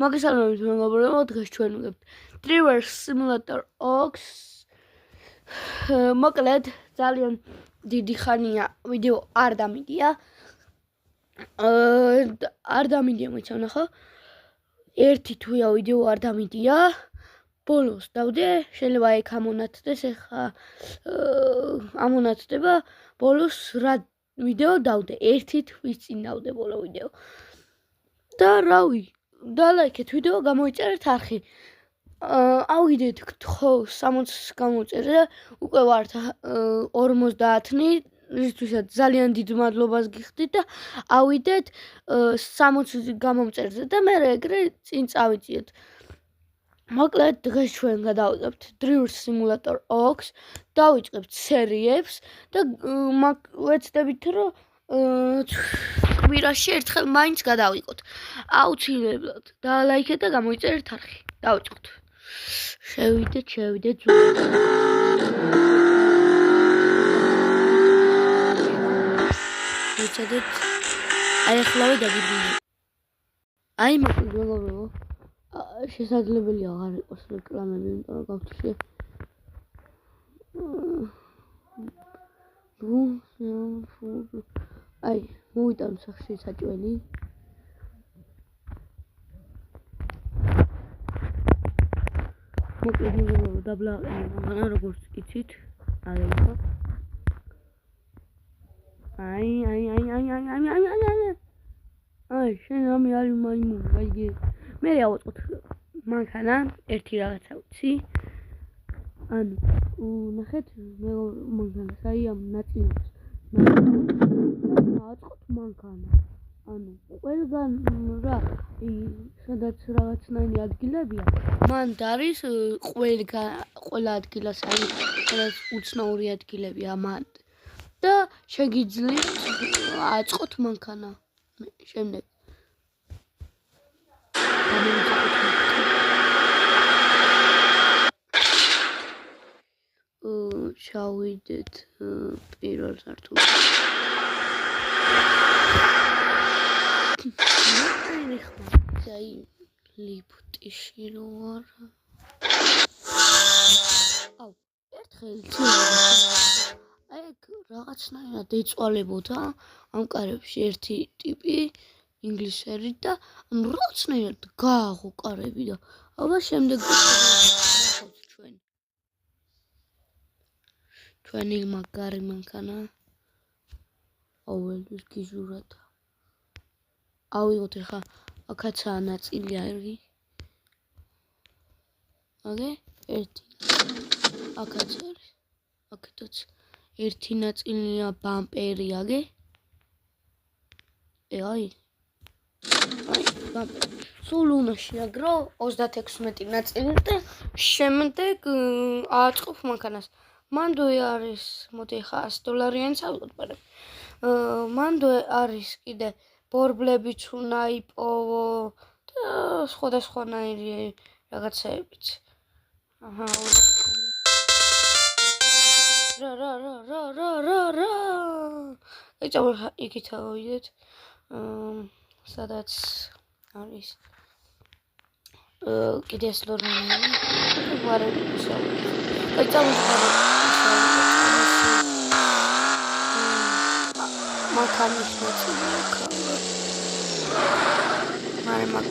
მოგესალმებით მეგობრებო, დღეს ჩვენ ვიგებთ Driver Simulator Ox. მოკლედ, ძალიან დიდი ხანია ვიდეო არ დამიდია. მოიცა ნახო. ერთი თვეა ვიდეო არ დამიდია. ბოლოს დავდე, შეიძლება ეგ ამონათდეს, ეხა ამონათდება ბოლოს რა ვიდეო დავდე. ერთი თვის წინ დავდე ბოლო ვიდეო. და რავი, დალაიქეთ ვიდეო, გამოიწერეთ არხი. ავიდეთ 60 გამოწერე და უკვე ვართ 50-ნი, რისთვისაც ძალიან დიდ მადლობას გიხდით და ავიდეთ 60 გამომწერზე და მე ეგრე წინ წავიწიეთ. მოკლედ დღეს ჩვენ გადავიღებთ Driver Simulator Ox, დავიწყებთ სერიებს და ვეცდებით რომ კვირაში ერთხელ მაინც გადავიყოთ. აუცილებლად დალაიქეთ და გამოიწერეთ არხი. დავიწყოთ. შევიდეთ ზუსტად. ვიცოდეთ, აი ახლავე დაგიბრუნე. აი მოგებო. შესაძლებელია აღარ იყოს რეკლამები, იმიტომ რომ გავთიშე. აი, მოვიტან სახში საჭველი. მოკლედ მეგობრებო, დაბლაყენა როგორც იცით, აიღო. აი, შენ რამე არის მაიმუნი, გაიგე. მე ავწყოთ მანქანა, ერთი რაღაცა ვიცი. ანუ, ნახეთ, მე მანქანას, აი ამ ნაწილს. ავწყოთ მანქანა. ანუ, ყველგან რა, სადაც რაღაცნაირი ადგილებია, მან არის ყველა ადგილას არის, სადაც უცნაური ადგილებია მან. და შეგიძლიათ აწყოთ მანქანა. შემდეგ შევიდეთ პირველ სართულზე. აი ლიფტში რო ვარ. აუ, ერთხელ ეგ რაღაცნაირად ეწვალებოდა ამ კარებში ერთი ტიპი ინგლისელი და ანუ რაღაცნაირად გააღო კარები და აბა შემდეგ ჩვენი მაგარი მანქანა აუელვის გიჟურათა. ავიღოთ ეხა აქაცაა ნაწილი არის. აგე ერთი აქაც არის. აქეთაც ერთი ნაწილია ბამპერი აგე. აი ბამპერი. სულ უნდა შეაგრო 36 ნაწილი და შემდეგ აწყობ მანქანას. მანდვე არის, მოდი ხა $100-იანიც ავიღოთ, მაგრამ მანდვე არის კიდე ბორბლებიც უნდა იპოვო და სხვადასხვანაირი რაღაცაებიც. აჰა. რა. ეჭავ იქით ავიდეთ. სადაც არის კიდე $100-იანი. ვარები ისავით. ეჭავ მანქანის ნაწილია. მაგრამ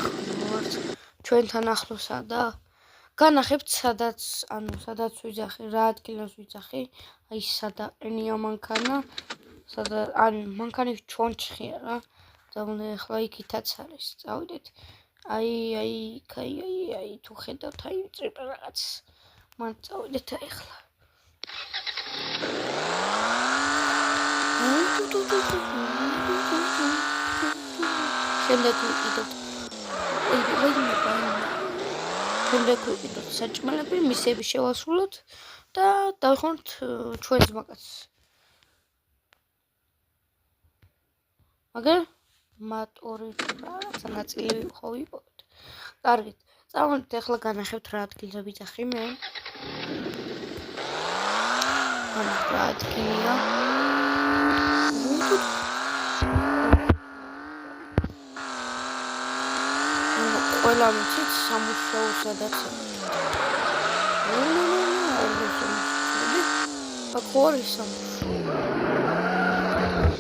ჩვენთან ახლოსა და განახებთ სადაც ვიძახი, რა ადგილას ვიძახი, აი სადაყენია მანქანა, ან მანქანის ჩონჩხია რა. და უნდა ახლა იქითაც არის. წავიდეთ. აი, თუ ხედავთ, აი წრიპ რაღაც. მან წავიდეთ ახლა. შემდეგ ვიყიდოთ საჭმელები, მისები შევასრულოთ და დავიხმაროთ ჩვენს მაკაცს. აგერ მატორი რაღაცა ნაწილი ხო ვიპოვეთ. კარგით. წავიდეთ ახლა განახებთ რა ადგილზე ვიძახი მე. ანუ რა ადგილია. ყველა მიცით სამუშაო სადაც ახორი სამუშაო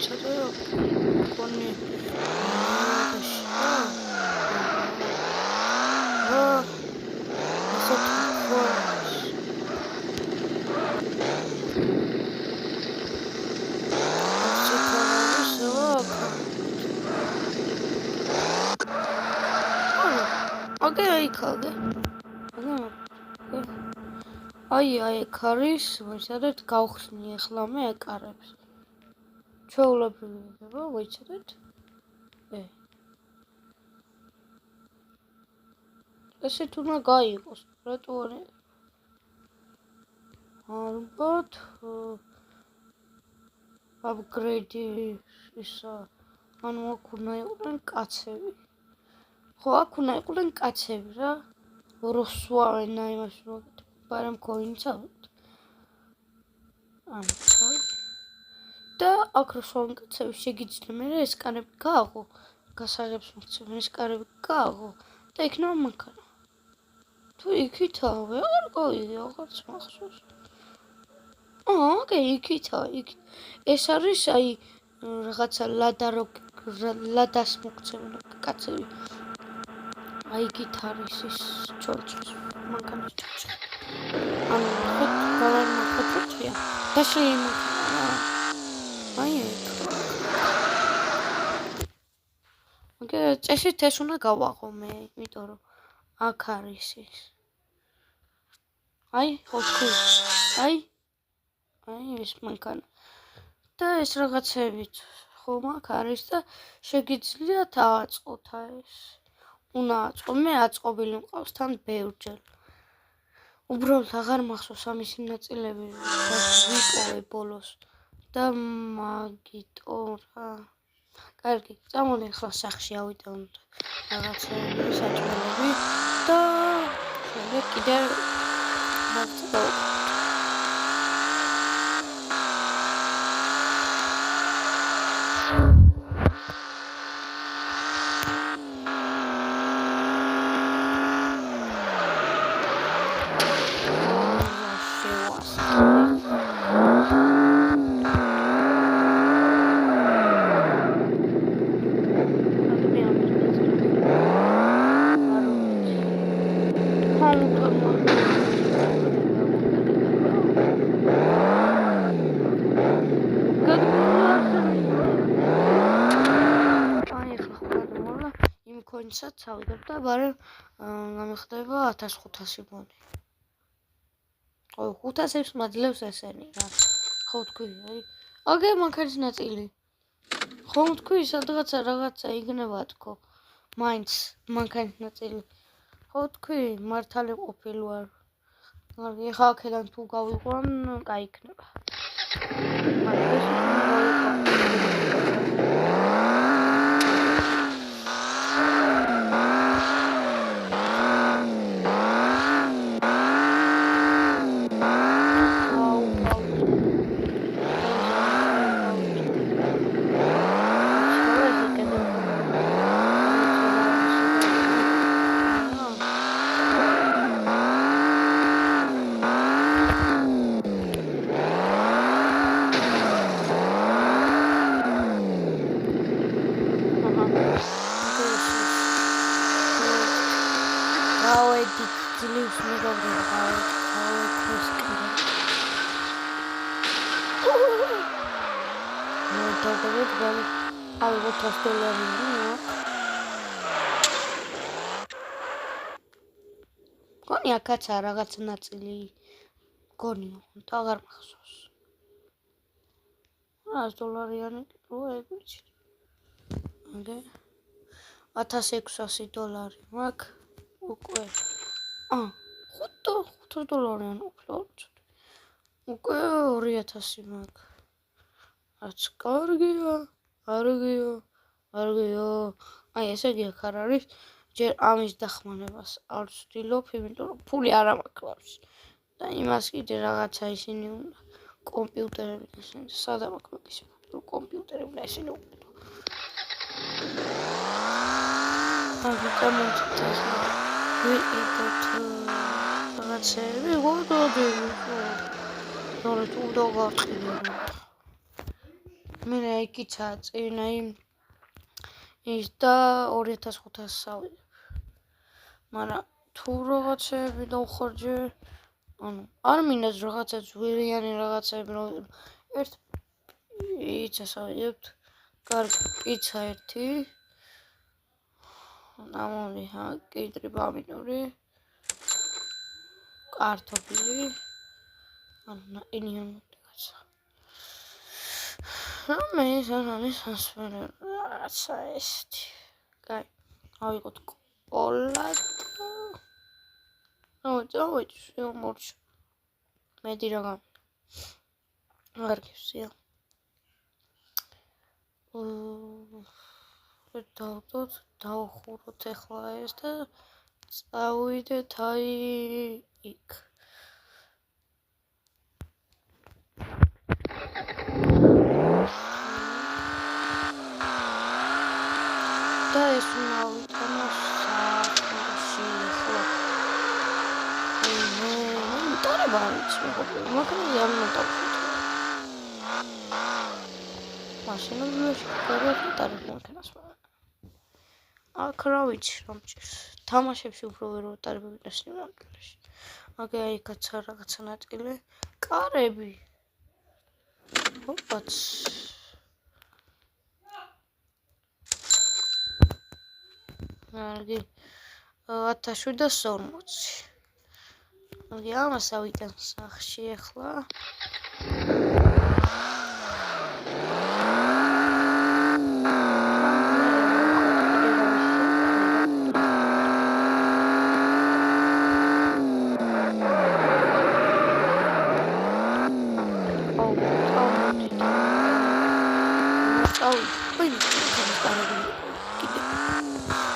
ჩატო კონი Okay, kaldı. Ay karis, ვაიცადეთ გავხსნი ახლა მე ეკარებს. ჩვეულებრივი იქნება, ვაიცადეთ. ესეთ უნდა გაიყოს, რატო არა? ალბათ upgrade ისა, ანუ აქ უნდა იყვნენ კაცები. ხო, აქ უნდა იყვნენ კაცები რა. როსვაენა იმას მოგეთ, მაგრამ coins-ად. და აქ როსვაენ კაცები შეგიძლია მე ეს კანები გააღო, გასაღებს მოხსენ ეს კანები გააღო და იქნება მანქანა. თუ იქითავე, არ გავიგე აღარც მახსოვს. ოკეი, იქითავე. ეს არის აი რაღაცა ლადას მოქცევენ კაცები. აი გიტარის ის ჩორჩოს მანქანის ჩორჩო. ანუ ხოთ გავარ მახოთია. დაშლი მანქანა. აი წესით ეს უნდა გავაღო მე, იმიტომ რომ აქ არის ის. აი, ხოთი. აი ეს მანქანა. და ეს რაღაცებიც ხომ აქ არის და შეგიძლიათ აწყოთ ეს. უნდა აწყო, მე აწყობილი მყავს თან ბევრჯერ. უბრალოდ აღარ მახსოვს ამისი ნაწილები, ვიპოვე ბოლოს და მაგიტო რა. კარგი, წამოდი ახლა სახში ავიდე რაღაცები საჭმელები და შემდეგ კიდე მოვწოდო. coins-ად ავიღებ და ბარემ გამიხდება 1500 მონი. ხო, 500-ს მაძლევს ესენი რა. ხო თქვი, აი მანქანის ნაწილი. ხო თქვი, სადღაცა რაღაცა იქნება თქო. მაინც მანქანის ნაწილი. ხო თქვი, მართალი ყოფილი ვარ. კარგი, ხა აქედან თუ გავიყვან, კაი იქნება. ძლივს მეგობრებო, ავიღოთ $100. გონი აქაცა რაღაც ნაწილი გონიო, და აღარ მახსოვს. $100-იანი კილოა ეგ ვიცი. ოკეი. $1600 მაქვს უკვე. $500-იანი ყოფილა. უკვე 2000 მაქვს. რაც კარგია. აი ესე იგი აქ არ არის. ჯერ ამის დახმარებას არ ვცდილობ, იმიტომ რომ ფული არ მაქვს. და იმას კიდე რაღაცა ისინი უნდა კომპიუტერები ისინი სადა მაქვს კომპიუტერები და ისინი უნდა Damit das ვიყიდოთ რაღაცები, გოდოდი. ნორე თუ დაგაყიდე. მე იქიცა წინა ის და 2500 ავიღე. მაგრამ თუ რაღაცები დავხარჯე, ანუ არ მინდა რაღაცა ძვირიანი რაღაცები, ერთ პიცას ავიღებთ. კარგი პიცა ერთი. ნამონი, კიტრი, პამიდორი, კარტოფილი, ანუ ინიონი რაღაცა. მე ის არის ასვერე რაღაცა ესეთი. კაი, ავიღოთ კოლა. დავეჭი, შემორჩ. მედი რა გამ. არქივსია. დავხუროთ ახლა ეს და წავიდეთ აი იქ. და ეს უნდა ვიტანოს სახლში ხო. მოტარება არის მაგრამ ამ მოტარება. მაშინ გარკვეულწილად მანქანას აქ რა ვიცი რომ ჭირს თამაშებში უფრო ვერ ვატარებები და სიმაღლეში აგე აიქაც რაღაცა ნაწილი კარები ოპაც აგი 1740 აგი ამას ავიტან სახში ახლა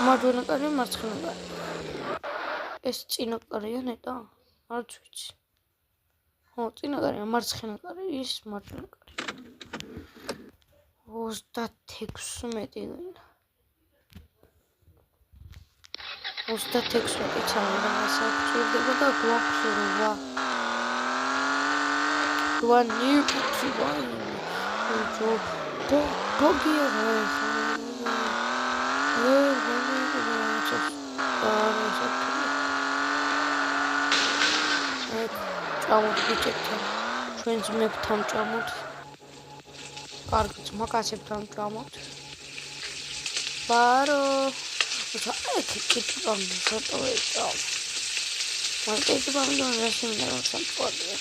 მარჯვენა კარი მარცხენა კარი ეს წინა კარია ნეტა არც ვიცი ხო წინა კარია მარცხენა კარი ის მარჯვენა კარი 36 მეტი გინდა 36 წამი რაღაცა და გვაქვს რვა ნიუტი ბოგია ჭამოთ ბიჭებთან ჩვენს მებთან ჭამოთ კარგით მაკაცებთან ჭამოთ ბარო კიტბამ სოტოვე ჭამ კიტბამ რასინა სამწვადია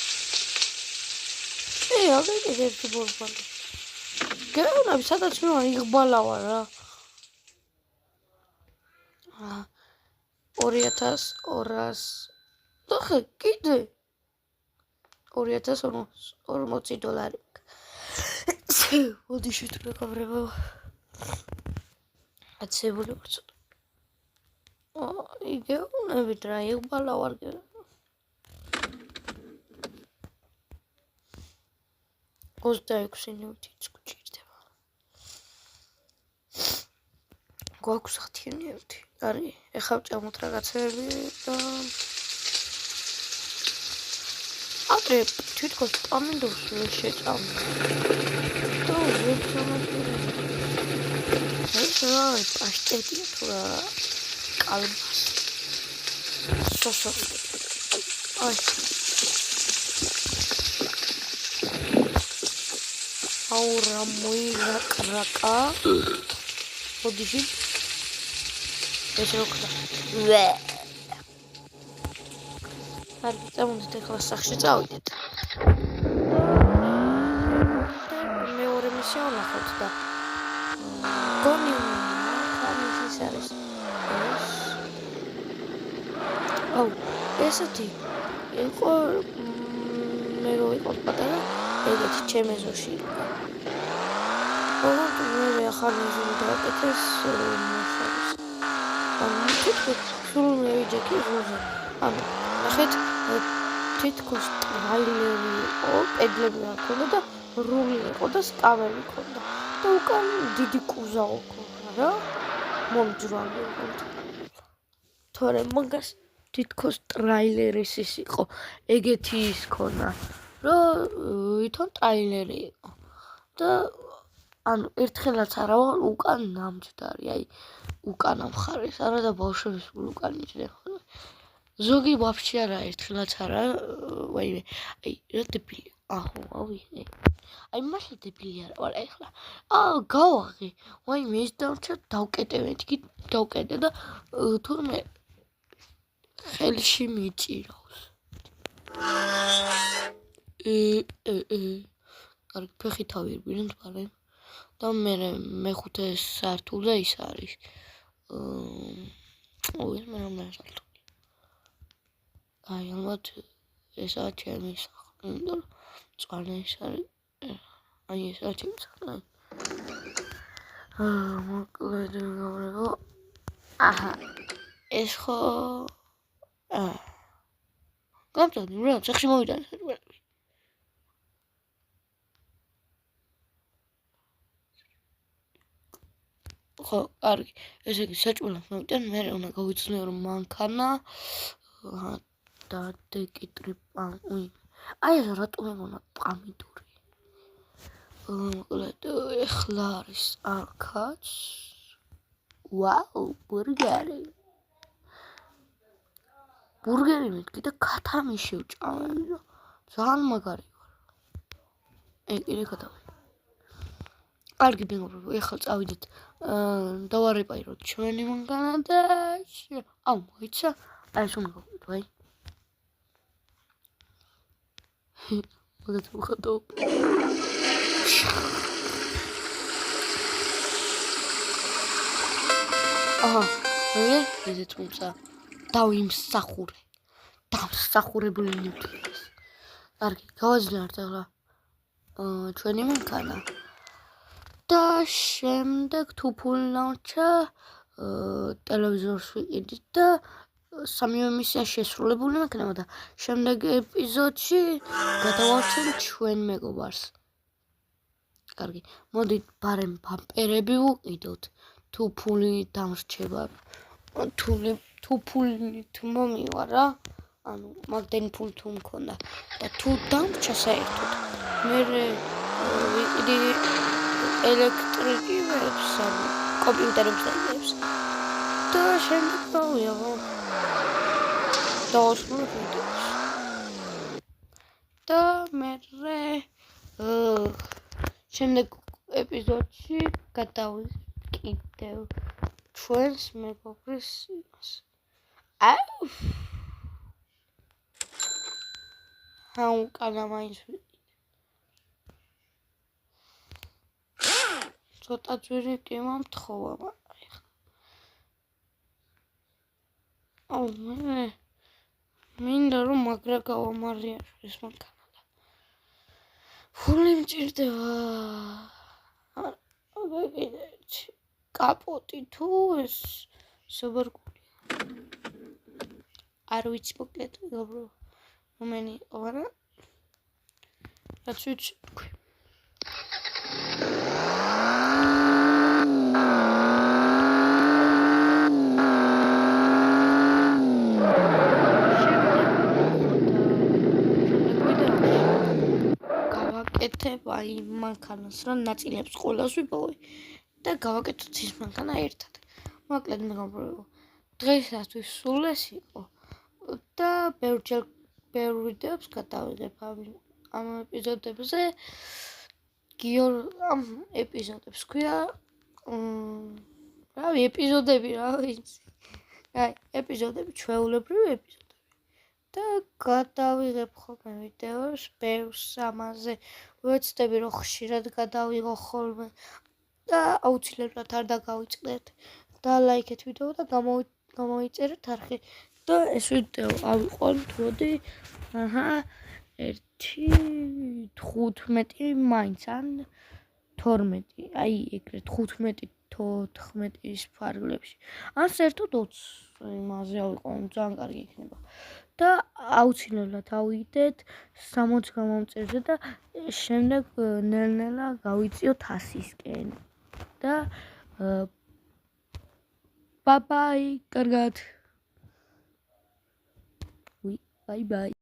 აგე ერთი ბორბალი გეუნები სადაც მე იღბალავა რა 2200 დახე კიდე $2040 მოდი შეთქებრება აცებული ვარ ცოტა იგეუნებით რა იღბალავარ გე 26 ნიუტიც გჭირდება გვაქვს 10 ნიუტი არის ეხლა ვჭამოთ რაღაცები და აგრე თვითონ პამიდორს ვერ შეჭამთ და ვერ ჩამოწევთ ეს რა პაშტეტია თუ რა კალბას სოსო აი აურა მოირაკრაკა ოდიში ეს როქდა არ წამოდით ახლა სახში წავიდეთ მეორე მისია ვნახოთ და გონი ის არის აუ ესეთი იყო მე რო იყო პატარა ეგეთი ჩემ ეზოში მე ახალი ეზო დააკეთეს სულ მეჯექი როზე ანუ ნახეთ თითქოს ტრაილერი იყო პედლები არ ქონდა და რული იყო და სკამები ქონდა და უკან დიდი კუზა ოქრა რა მომძრაობ. თორემ მაგას თითქოს ტრაილერის ის იყო, ეგეთი ის ქონა, რომ ვითომ ტრაილერი იყო. და ანუ ერთხელაც არა ვარ უკან ნამჯდარი, აი უკანა მხარეს, არა და ბავშვების უკან იჯდნენ ხოლმე. ზოგი ვაფშე არა, ერთხელაც არა, ვაიმე, აი რა დებილი. ავიღე. აი მაშინ დებილი არა ვარ ეხლა. გავაღე. ვაიმე ის დამრჩა დავკეტე მეთქი, დავკეტე და თურმე ხელში მიჭირავს. კარგი ფეხი თავირბინოთ პარემ. და მეხუთე სართულზე ის არის. ეს მე რომ სართული. აი ალბათ ესაა ჩემი სახლი. იმიტომ მწვანე ის არის. აი ესაა ჩემი სახლი. მოკლედ გავრევო. აჰა. ეს ხო გამწვდი რა, სახში მოვიდა. ხო, კარგი. ესე იგი საჭმელად მოვიტან, მე უნდა გავიცნო რომ მანქანა და დეკიტრი პამი. აი ეს რატომ მეგონა პამიდური. მოკლედ ეხლა არის აქაც. ვაუ, ბურგერი. ბურგერი მეთქი და ქათამი შევჭამე. ძალიან მაგარი ვარ. კიდე ქათამი. კარგი მეგობრებო, ეხლა წავიდეთ. დავარეპაიროთ ჩვენი მანქანა და მოიცა. აი ეს უნდა გავყიდო, აი. მაგათ მოხატო. ესე თუმცა დავიმსახურე. დამსახურებული ნივთიერეს. კარგი, გავაძლიერეთ ახლა ჩვენი მანქანა. და შემდეგ თუ ფული ნავრჩა ტელევიზორს ვიყიდით და სამივე მისია შესრულებული მექნება და შემდეგ ეპიზოდში გადავარჩენ ჩვენ მეგობარს. კარგი, მოდით ბარემ ვამპერები ვუყიდოთ. თუ ფული დამრჩება, თუ ფული თუ მომივა რა, ანუ მაგდენი ფული თუ მქონდა და თუ დამრჩა საერთოდ, მე ვიყიდი ელექტრიკებს, კომპიუტერებს და იგებს. და შემდეგ დავიაღო. დავასრულე ვიდეოს. და მე შემდეგ ეპიზოდში გადავიკიდევ ჩვენს მეგობრის იმას. უკანა მაინც ცოტა ძვირი კი მომთხოვა, მაგრამ მინდა რომ მაგრა გავამარიაშო ეს მანქანა და ფული მჭირდება. კაპოტი თუ ეს საბარგული. არ ვიცი მოკლედ მეგობრებო, მომენი იყო, მაგრამ რაც ვიცი თქვი. გავაკეთებ აი მანქანას რა ნაწილებს ყველას ვიპოვე და გავაკეთოთ ის მანქანა ერთად. მოკლედ მეგობრებო, დღეისათვის სულ ეს იყო და ბევრ ვიდეოს გადავიღებ ამ ეპიზოდებზე. ამ ეპიზოდებს ქვია რავი ეპიზოდები რა ვიცი. აი ეპიზოდები, ჩვეულებრივი ეპიზოდები. და გადავიღებ ხოლმე ვიდეოს ბევრს ამაზე. ვეცდები რომ ხშირად გადავიღო ხოლმე და აუცილებლად არ დაგავიწყდეთ და ლაიქეთ ვიდეო და გამოიწერეთ არხი. და ეს ვიდეო ავიყვანოთ მოდი 1-15 მაინც ან 12, აი ეგრე 15-14 ფარგლებში. ან საერთოდ 20 იმაზე ავიყვანოთ, ძალიან კარგი იქნება. და აუცილებლად ავიდეთ 60 გამომწერზე და შემდეგ ნელ-ნელა გავიწიოთ 100-ისკენ. და ბაი ბაი, კარგად. ბაი ბაი.